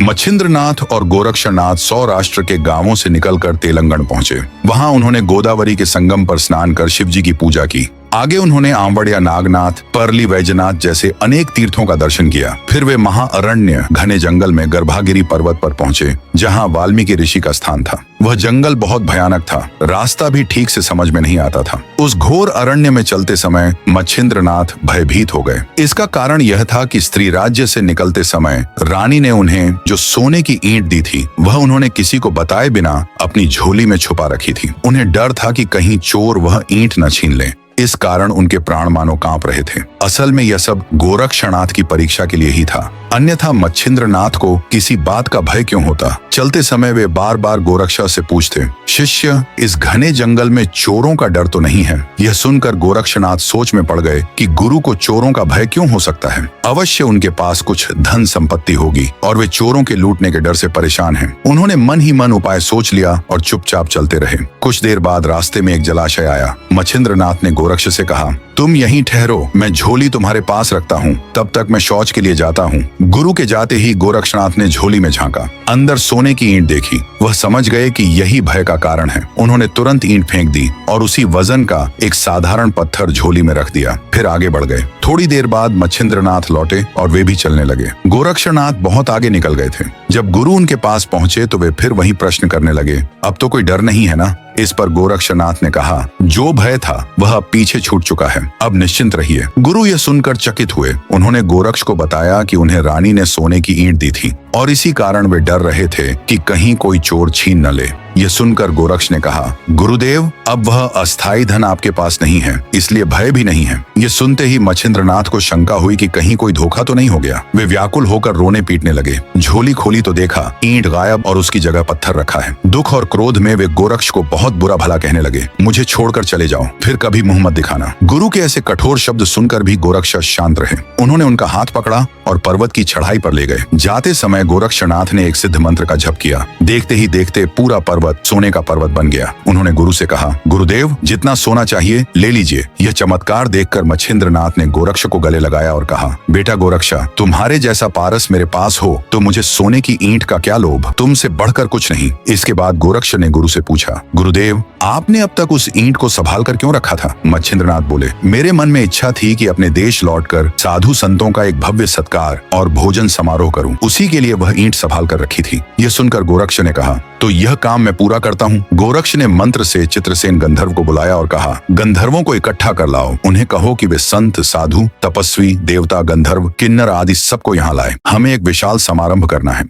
मच्छिंद्रनाथ और गोरक्षनाथ सौराष्ट्र के गांवों से निकलकर तेलंगाना पहुंचे। वहां उन्होंने गोदावरी के संगम पर स्नान कर शिवजी की पूजा की। आगे उन्होंने आंवड़िया नागनाथ, परली वैजनाथ जैसे अनेक तीर्थों का दर्शन किया। फिर वे महाअरण्य घने जंगल में गर्भागिरी पर्वत पर पहुंचे, जहां वाल्मीकि ऋषि का स्थान था। वह जंगल बहुत भयानक था, रास्ता भी ठीक से समझ में नहीं आता था। उस घोर अरण्य में चलते समय मच्छिंद्रनाथ भयभीत हो गए। इसका कारण यह था कि स्त्री राज्य से निकलते समय रानी ने उन्हें जो सोने की ईंट दी थी, वह उन्होंने किसी को बताए बिना अपनी झोली में छुपा रखी थी। उन्हें डर था कि कहीं चोर वह ईंट न छीन ले। इस कारण उनके प्राण मानो कांप रहे थे। असल में यह सब गोरक्षनाथ की परीक्षा के लिए ही था, अन्यथा मच्छिंद्रनाथ को किसी बात का भय क्यों होता। चलते समय वे बार बार गोरक्षा से पूछते, शिष्य, इस घने जंगल में चोरों का डर तो नहीं है? यह सुनकर गोरक्षनाथ सोच में पड़ गए कि गुरु को चोरों का भय क्यों हो सकता है। अवश्य उनके पास कुछ धन संपत्ति होगी और वे चोरों के लूटने के डर से परेशान हैं। उन्होंने मन ही मन उपाय सोच लिया और चुपचाप चलते रहे। कुछ देर बाद रास्ते में एक जलाशय आया। मच्छिंद्रनाथ ने गोरक्ष से कहा, तुम यहीं ठहरो, मैं झोली तुम्हारे पास रखता हूँ, तब तक मैं शौच के लिए जाता हूँ। गुरु के जाते ही गोरक्षनाथ ने झोली में झांका, अंदर सोने की ईंट देखी। वह समझ गए कि यही भय का कारण है। उन्होंने तुरंत ईंट फेंक दी और उसी वजन का एक साधारण पत्थर झोली में रख दिया। फिर आगे बढ़ गए। थोड़ी देर बाद मच्छिंद्रनाथ लौटे और वे भी चलने लगे। गोरक्षनाथ बहुत आगे निकल गए थे। जब गुरु उनके पास पहुंचे तो वे फिर वही प्रश्न करने लगे, अब तो कोई डर नहीं है ना? इस पर गोरक्षनाथ ने कहा, जो भय था वह अब पीछे छूट चुका है, अब निश्चिंत रहिए। गुरु यह सुनकर चकित हुए। उन्होंने गोरक्ष को बताया कि उन्हें रानी ने सोने की ईंट दी थी और इसी कारण वे डर रहे थे कि कहीं कोई चोर छीन न ले। यह सुनकर गोरक्ष ने कहा, गुरुदेव, अब वह अस्थाई धन आपके पास नहीं है, इसलिए भय भी नहीं है। यह सुनते ही मच्छिंद्रनाथ को शंका हुई कि कहीं कोई धोखा तो नहीं हो गया। वे व्याकुल होकर रोने पीटने लगे। झोली खोली तो देखा ईंट गायब और उसकी जगह पत्थर रखा है। दुख और क्रोध में वे गोरक्ष को बहुत बुरा भला कहने लगे, मुझे छोड़कर चले जाओ, फिर कभी मुंह मत दिखाना। गुरु के ऐसे कठोर शब्द सुनकर भी गोरक्ष शांत रहे। उन्होंने उनका हाथ पकड़ा और पर्वत की चढ़ाई पर ले गए। जाते समय गोरक्षनाथ ने एक सिद्ध मंत्र का जप किया। देखते ही देखते पूरा पर्वत सोने का पर्वत बन गया। उन्होंने गुरु से कहा, गुरुदेव, जितना सोना चाहिए ले लीजिए। यह चमत्कार देखकर मच्छिंद्रनाथ ने गोरक्ष को गले लगाया और कहा, बेटा गोरक्षा, तुम्हारे जैसा पारस मेरे पास हो तो मुझे सोने की ईंट का क्या लोभ, तुमसे बढ़कर कुछ नहीं। इसके बाद गोरक्ष ने गुरु से पूछा, गुरुदेव, आपने अब तक उस ईंट को संभाल कर क्यों रखा था? मच्छिंद्रनाथ बोले, मेरे मन में इच्छा थी कि अपने देश लौटकर साधु संतों का एक भव्य सत्कार और भोजन समारोह करूं, उसी के लिए वह ईंट संभाल कर रखी थी। यह सुनकर गोरक्ष ने कहा, तो यह काम मैं पूरा करता हूँ। गोरक्ष ने मंत्र से चित्रसेन गंधर्व को बुलाया और कहा, गंधर्वों को इकट्ठा कर लाओ। उन्हें कहो कि वे संत, साधु, तपस्वी, देवता, गंधर्व, किन्नर आदि सबको यहाँ लाए। हमें एक विशाल समारंभ करना है।